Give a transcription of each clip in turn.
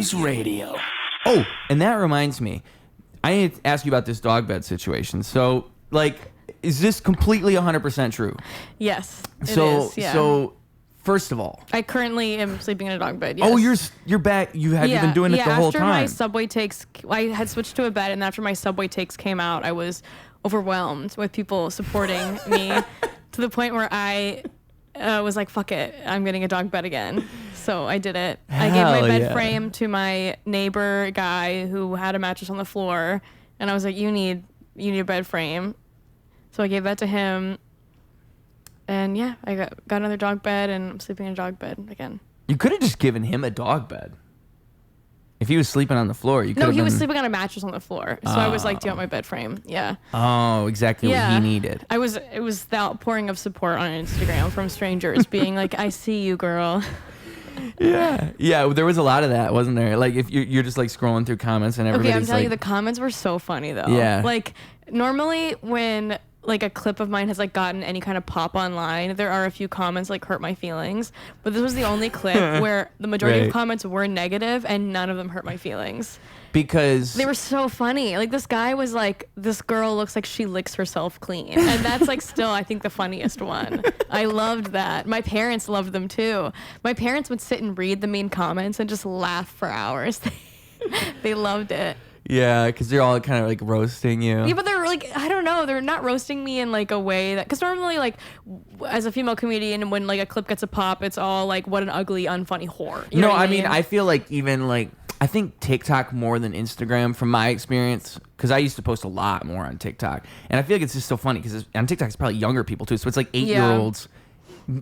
Ruse Radio. Oh, and that reminds me. I need to ask you about this dog bed situation. So, like, is this completely 100% true? Yes, it is. Yeah. So, first of all, I currently am sleeping in a dog bed. Yes. Oh, you're back. You've been doing it the whole time. After my subway takes, I had switched to a bed, and after my subway takes came out, I was overwhelmed with people supporting me to the point where I was like, "Fuck it, I'm getting a dog bed again." So I did it. I gave my bed frame to my neighbor guy who had a mattress on the floor, and I was like, "You need a bed frame." So I gave that to him. And yeah, I got another dog bed, and I'm sleeping in a dog bed again. You could have just given him a dog bed. If he was sleeping on the floor, you could have No, he was sleeping on a mattress on the floor. So I was like, do you want my bed frame? Yeah. Oh, exactly what he needed. It was the outpouring of support on Instagram from strangers being like, I see you, girl. Yeah, there was a lot of that, wasn't there? Like, if you're just like scrolling through comments and everybody's Okay, I'm telling like, you, the comments were so funny though. Yeah. Like, normally when like a clip of mine has like gotten any kind of pop online, there are a few comments like hurt my feelings, but this was the only clip where the majority of comments were negative and none of them hurt my feelings because they were so funny. Like, this guy was like, this girl looks like she licks herself clean, and that's like still I think the funniest one. I loved that. My parents loved them too. My parents would sit and read the mean comments and just laugh for hours. They loved it. Yeah, because they're all kind of like roasting you. Yeah, but they're like, I don't know, they're not roasting me in like a way that, because normally like as a female comedian, when like a clip gets a pop, it's all like, what an ugly, unfunny whore. You know what I mean? I feel like even like, I think TikTok more than Instagram from my experience, because I used to post a lot more on TikTok, and I feel like it's just so funny because on TikTok it's probably younger people too, so it's like 8-year-olds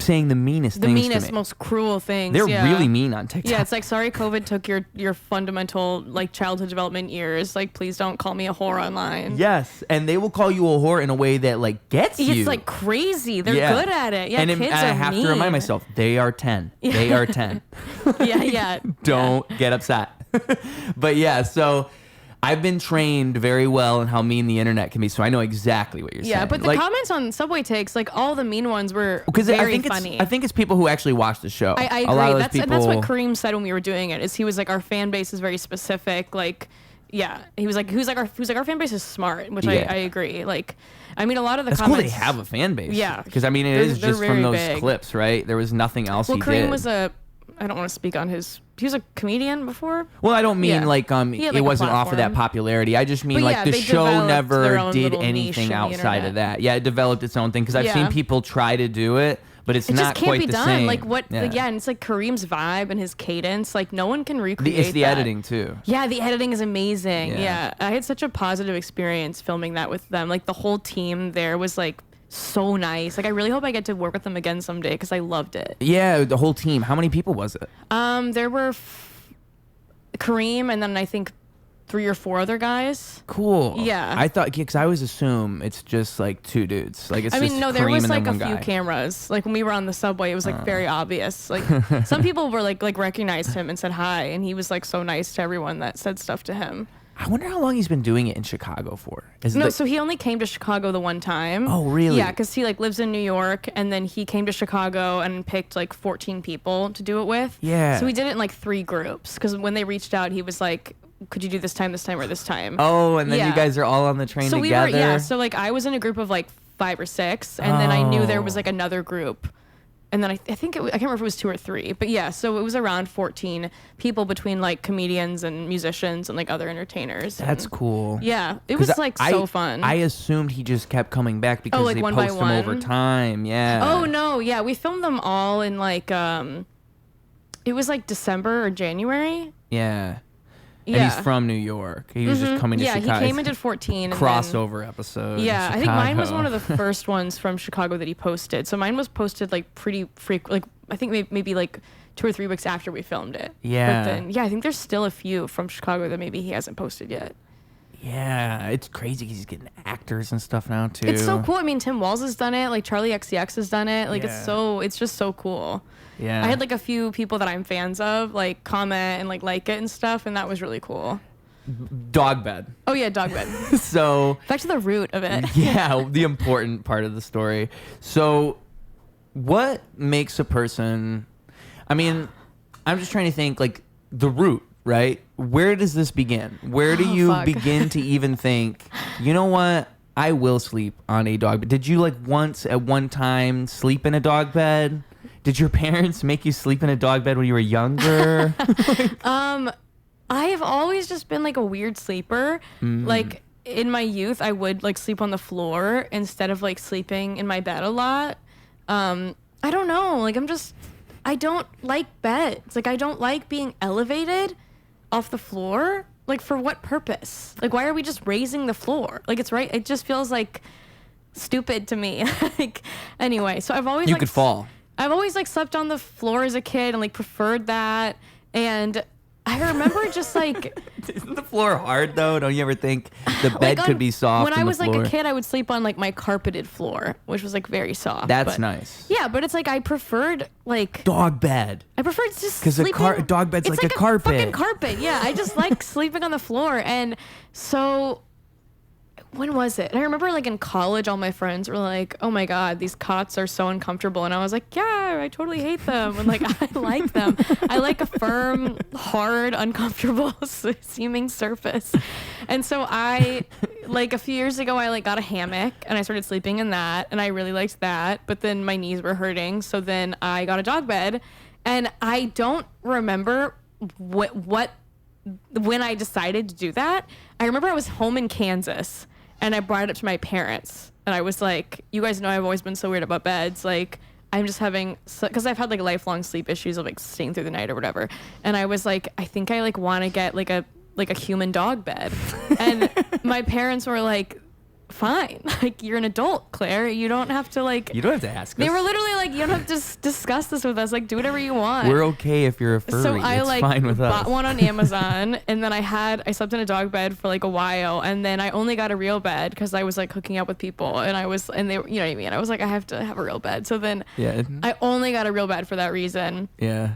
saying the meanest things to me. Most cruel things. They're really mean on TikTok. Yeah, it's like, sorry COVID took your fundamental like childhood development years. Like, please don't call me a whore online. Yes, and they will call you a whore in a way that like gets you. It's like crazy. They're good at it. Yeah, and kids I are have mean. to remind myself, they are 10. Yeah. They are 10. Yeah. Don't get upset. But yeah, so I've been trained very well in how mean the internet can be, so I know exactly what you're saying. Yeah, but the comments on Subway Takes, like all the mean ones were very funny. I think it's people who actually watch the show. I agree. A lot of That's what Kareem said when we were doing it. Is he was like, our fan base is very specific. Like, yeah, he was like our fan base is smart, which I agree. Like, I mean, a lot of the comments. That's cool. They have a fan base. Yeah, because I mean, it is just from those big clips, right? There was nothing else. Well, he Kareem did. was I don't want to speak on his. He was a comedian before. Well, I don't mean like it wasn't off of that popularity. I just mean like the show never did anything outside of that. Yeah, it developed its own thing because I've seen people try to do it, but it's not quite the same. It just can't be done. Like what? Yeah, and it's like Kareem's vibe and his cadence. Like no one can recreate. It's the editing too. Yeah, the editing is amazing. Yeah, I had such a positive experience filming that with them. Like the whole team there was like so nice. Like I really hope I get to work with them again someday because I loved it. Yeah, the whole team. How many people was it? There were Kareem and then I think 3 or 4 other guys. Cool. Yeah. I thought, because I always assume it's just like 2 dudes. Like it's I mean, just no, there Kareem was and like then a few guy. cameras. Like when we were on the subway, it was like very obvious. Like some people were like recognized him and said hi, and he was like so nice to everyone that said stuff to him. I wonder how long he's been doing it in Chicago for. So he only came to Chicago the one time. Oh, really? Yeah, because he like lives in New York, and then he came to Chicago and picked like 14 people to do it with. Yeah. So we did it in like 3 groups, because when they reached out, he was like, could you do this time, or this time? Oh, and then you guys are all on the train together? So like I was in a group of like 5 or 6, and then I knew there was like another group. And then I think I can't remember if it was 2 or 3, but yeah, so it was around 14 people between like comedians and musicians and like other entertainers. That's cool. Yeah, it was like so fun. I assumed he just kept coming back because like they one post by them one? over time. Yeah. Oh no, yeah, we filmed them all in like it was like December or January. Yeah. Yeah. And he's from New York. He was just coming to Chicago. Yeah, he came and did 14. Crossover episode. Yeah, I think mine was one of the first ones from Chicago that he posted. So mine was posted like pretty frequent. Like I think maybe like 2 or 3 weeks after we filmed it. Yeah. But then, I think there's still a few from Chicago that maybe he hasn't posted yet. Yeah, it's crazy. He's getting actors and stuff now too. It's so cool. I mean, Tim Walz has done it. Like Charlie XCX has done it. Like it's just so cool. Yeah. I had like a few people that I'm fans of like comment and like it and stuff, and that was really cool. Dog bed. Oh yeah, dog bed. So back to the root of it. Yeah, the important part of the story. So what makes a person, I mean, I'm just trying to think like the root. right? Where does this begin? Where do you begin to even think, you know what? I will sleep on a dog bed. Did you like once at one time sleep in a dog bed? Did your parents make you sleep in a dog bed when you were younger? I have always just been like a weird sleeper. Like in my youth, I would like sleep on the floor instead of like sleeping in my bed a lot. I don't know. Like I don't like beds. Like I don't like being elevated off the floor. Like, for what purpose? Like, why are we just raising the floor? Like, it's right. It just feels like stupid to me. Like, anyway, so I've always could fall. I've always like slept on the floor as a kid and like preferred that. And I remember just like, isn't the floor hard though? Don't you ever think the bed could be soft? When I was like a kid, I would sleep on like my carpeted floor, which was like very soft. That's nice. Yeah, but it's like I preferred like dog bed. I preferred just because a dog bed's like a carpet. Fucking carpet. Yeah, I just like sleeping on the floor. And so when was it? And I remember like in college, all my friends were like, "Oh my god, these cots are so uncomfortable," and I was like, "Yeah, I totally hate them," and like I like them. I like a firm, hard, uncomfortable seeming surface. And so I, like a few years ago, I like got a hammock and I started sleeping in that, and I really liked that. But then my knees were hurting, so then I got a dog bed, and I don't remember what when I decided to do that. I remember I was home in Kansas. And I brought it up to my parents. And I was like, you guys know I've always been so weird about beds. Like, I'm just having... Because I've had, like, lifelong sleep issues of, like, staying through the night or whatever. And I was like, I think I, like, want to get, like a human dog bed. And my parents were like... Fine. Like, you're an adult, Claire. You don't have to, like... You don't have to ask us. They were literally like, you don't have to discuss this with us. Like, do whatever you want. We're okay if you're a furry. So I, it's like, fine with us. bought one on Amazon, and then I slept in a dog bed for, like, a while, and then I only got a real bed because I was, like, hooking up with people, and they, you know what I mean? I was like, I have to have a real bed. So then I only got a real bed for that reason. Yeah.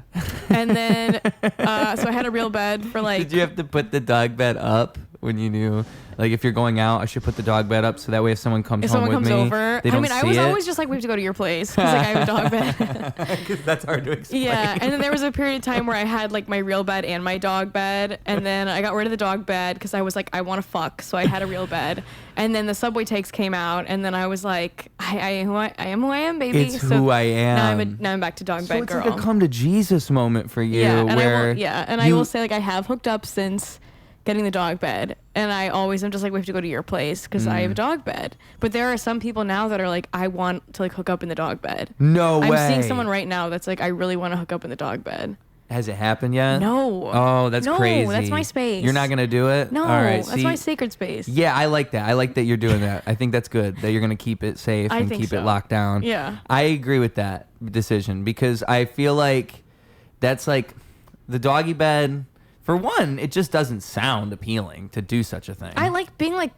And then, so I had a real bed for, like... Did you have to put the dog bed up when you knew... Like, if you're going out, I should put the dog bed up so that way if someone comes home with me, over, they don't see I was it. always just like, we have to go to your place because like, I have a dog bed. Because that's hard to explain. Yeah, and then there was a period of time where I had like my real bed and my dog bed, and then I got rid of the dog bed because I was like, I want to fuck, so I had a real bed. And then the Subway takes came out, and then I was like, I am who I am, baby. It's who I am. Now I'm back to dog so bed it's girl. like a come to Jesus moment for you. Yeah, and where I will say like I have hooked up since getting the dog bed, and I always am just like, we have to go to your place because I have a dog bed. But there are some people now that are like, I want to like hook up in the dog bed. No way. I'm seeing someone right now that's like, I really want to hook up in the dog bed. Has it happened yet? No. Oh, that's crazy. No, that's my space. You're not gonna do it? No, all right, that's my sacred space. Yeah, I like that. I like that you're doing that. I think that's good that you're gonna keep it safe and keep it locked down. Yeah. I agree with that decision because I feel like that's like the doggy bed. For one, it just doesn't sound appealing to do such a thing. I like being like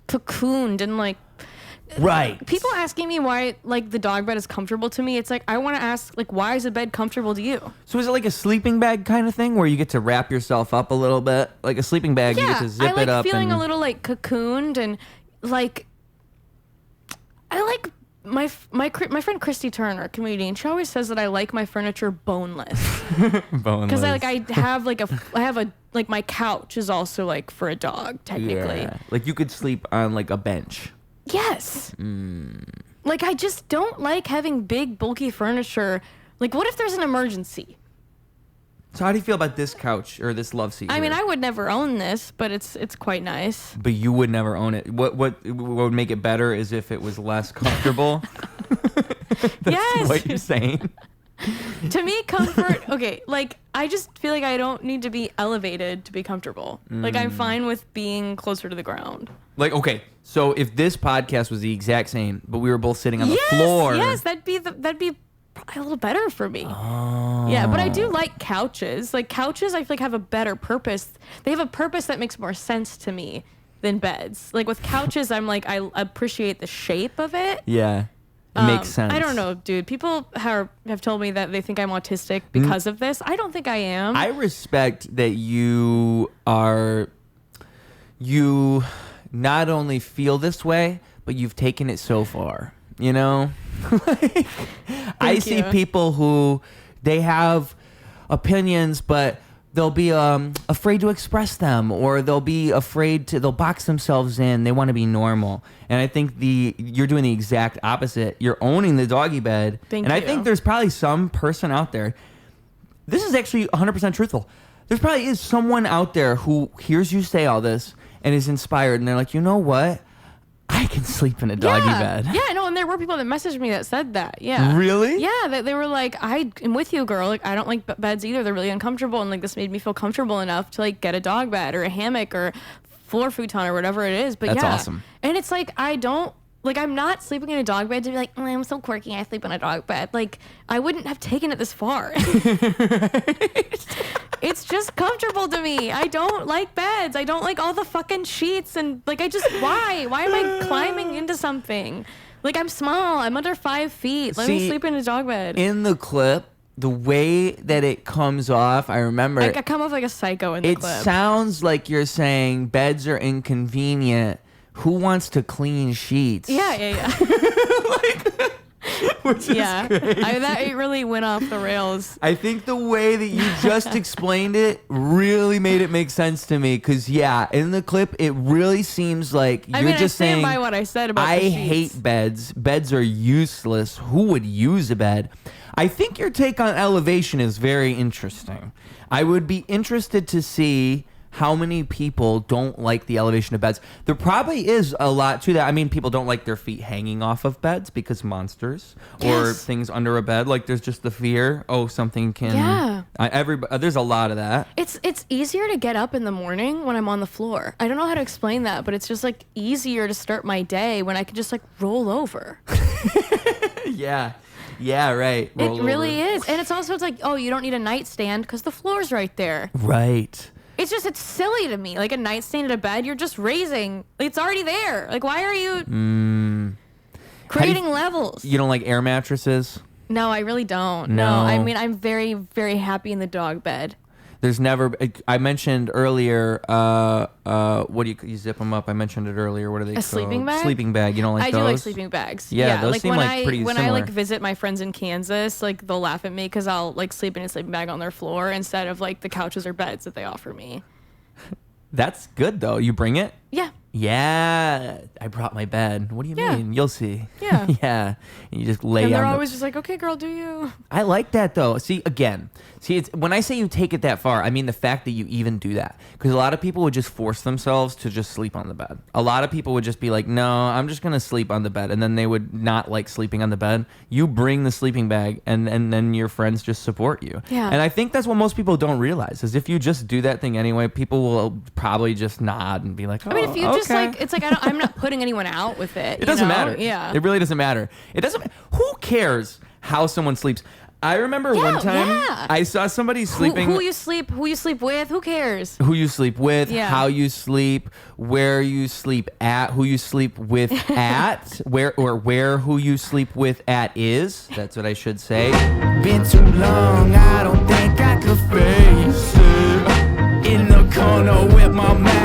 cocooned and like... Right. People asking me why like the dog bed is comfortable to me. It's like, I want to ask like, why is a bed comfortable to you? So is it like a sleeping bag kind of thing where you get to wrap yourself up a little bit? Like a sleeping bag, you get to zip it up. I like feeling a little like cocooned and like... I like... My friend Christy Turner, comedian, she always says that I like my furniture boneless. Boneless. Because I have like my couch is also like for a dog technically. Yeah. Like you could sleep on like a bench. Yes. Like I just don't like having big bulky furniture. Like what if there's an emergency? So how do you feel about this couch or this love seat? I mean, here? I would never own this, but it's quite nice. But you would never own it. What would make it better is if it was less comfortable. That's yes. what you're saying. To me, comfort. Okay, like I just feel like I don't need to be elevated to be comfortable. Like I'm fine with being closer to the ground. Like okay, so if this podcast was the exact same, but we were both sitting on the floor. Yes, that'd be probably a little better for me. Oh. Yeah, but I do like couches. Like couches, I feel like have a better purpose. They have a purpose that makes more sense to me than beds. Like with couches, I'm like I appreciate the shape of it. Yeah, it makes sense. I don't know, dude. People have told me that they think I'm autistic because of this. I don't think I am. I respect that you not only feel this way, but you've taken it so far. You know, I see people who they have opinions, but they'll be afraid to express them, or they'll be afraid to, they'll box themselves in. They want to be normal. And I think you're doing the exact opposite. You're owning the doggy bed. Thank and you. I think there's probably some person out there. This is actually 100% truthful. There probably is someone out there who hears you say all this and is inspired, and they're like, you know what? I can sleep in a doggy bed. Yeah, no, and there were people that messaged me that said that. Yeah. Really? Yeah, they were like, I am with you, girl. Like, I don't like beds either. They're really uncomfortable, and like this made me feel comfortable enough to like get a dog bed or a hammock or floor futon or whatever it is. But That's yeah. awesome. And it's like I'm not sleeping in a dog bed to be like, oh, I'm so quirky, I sleep in a dog bed. Like, I wouldn't have taken it this far. It's just comfortable to me. I don't like beds. I don't like all the fucking sheets and like why? Why am I climbing into something? Like, I'm small. I'm under 5 feet. Let me sleep in a dog bed. In the clip, the way that it comes off, I remember. I come off like a psycho in the clip. It sounds like you're saying beds are inconvenient. Who wants to clean sheets? Yeah. Which is crazy. It really went off the rails. I think the way that you just explained it really made it make sense to me. Because, in the clip, it really seems like you're just saying, by what I said about I the sheets. hate beds. Beds are useless. Who would use a bed? I think your take on elevation is very interesting. I would be interested to see how many people don't like the elevation of beds. There probably is a lot to that. I mean, people don't like their feet hanging off of beds because monsters or things under a bed. Like, there's just the fear, something can. Yeah. There's a lot of that. It's easier to get up in the morning when I'm on the floor. I don't know how to explain that, but it's just like easier to start my day when I can just like roll over. Yeah, right. It really is. And it's like, you don't need a nightstand because the floor's right there. Right. It's silly to me. Like a nightstand in a bed, you're just raising. It's already there. Like, why are you creating levels? You don't like air mattresses? No, I really don't. No. I mean, I'm very, very happy in the dog bed. There's never. I mentioned earlier. What do you zip them up? I mentioned it earlier. What are they called? Sleeping bag. Sleeping bag. You don't like those? I do like sleeping bags. Yeah, those like seem when like pretty when similar. I like visit my friends in Kansas, like they'll laugh at me because I'll like sleep in a sleeping bag on their floor instead of like the couches or beds that they offer me. That's good though. You bring it? Yeah. Yeah, I brought my bed. What do you mean? You'll see. Yeah. Yeah. And you just lay on. And they're always just like, okay, girl, do you? I like that though. See, it's when I say you take it that far, I mean the fact that you even do that. Because a lot of people would just force themselves to just sleep on the bed. A lot of people would just be like, no, I'm just gonna sleep on the bed, and then they would not like sleeping on the bed. You bring the sleeping bag, and then your friends just support you. Yeah. And I think that's what most people don't realize is if you just do that thing anyway, people will probably just nod and be like, oh, I mean, if you okay. just like, it's like I'm not putting anyone out with it. It doesn't matter. Yeah. It really doesn't matter. It doesn't. Who cares how someone sleeps? I remember one time I saw somebody sleeping. Who you sleep with? Who cares? Who you sleep with? Yeah. How you sleep? Where you sleep at? Who you sleep with at? Where who you sleep with at is? That's what I should say. Been too long. I don't think I could face it. In the corner with my man.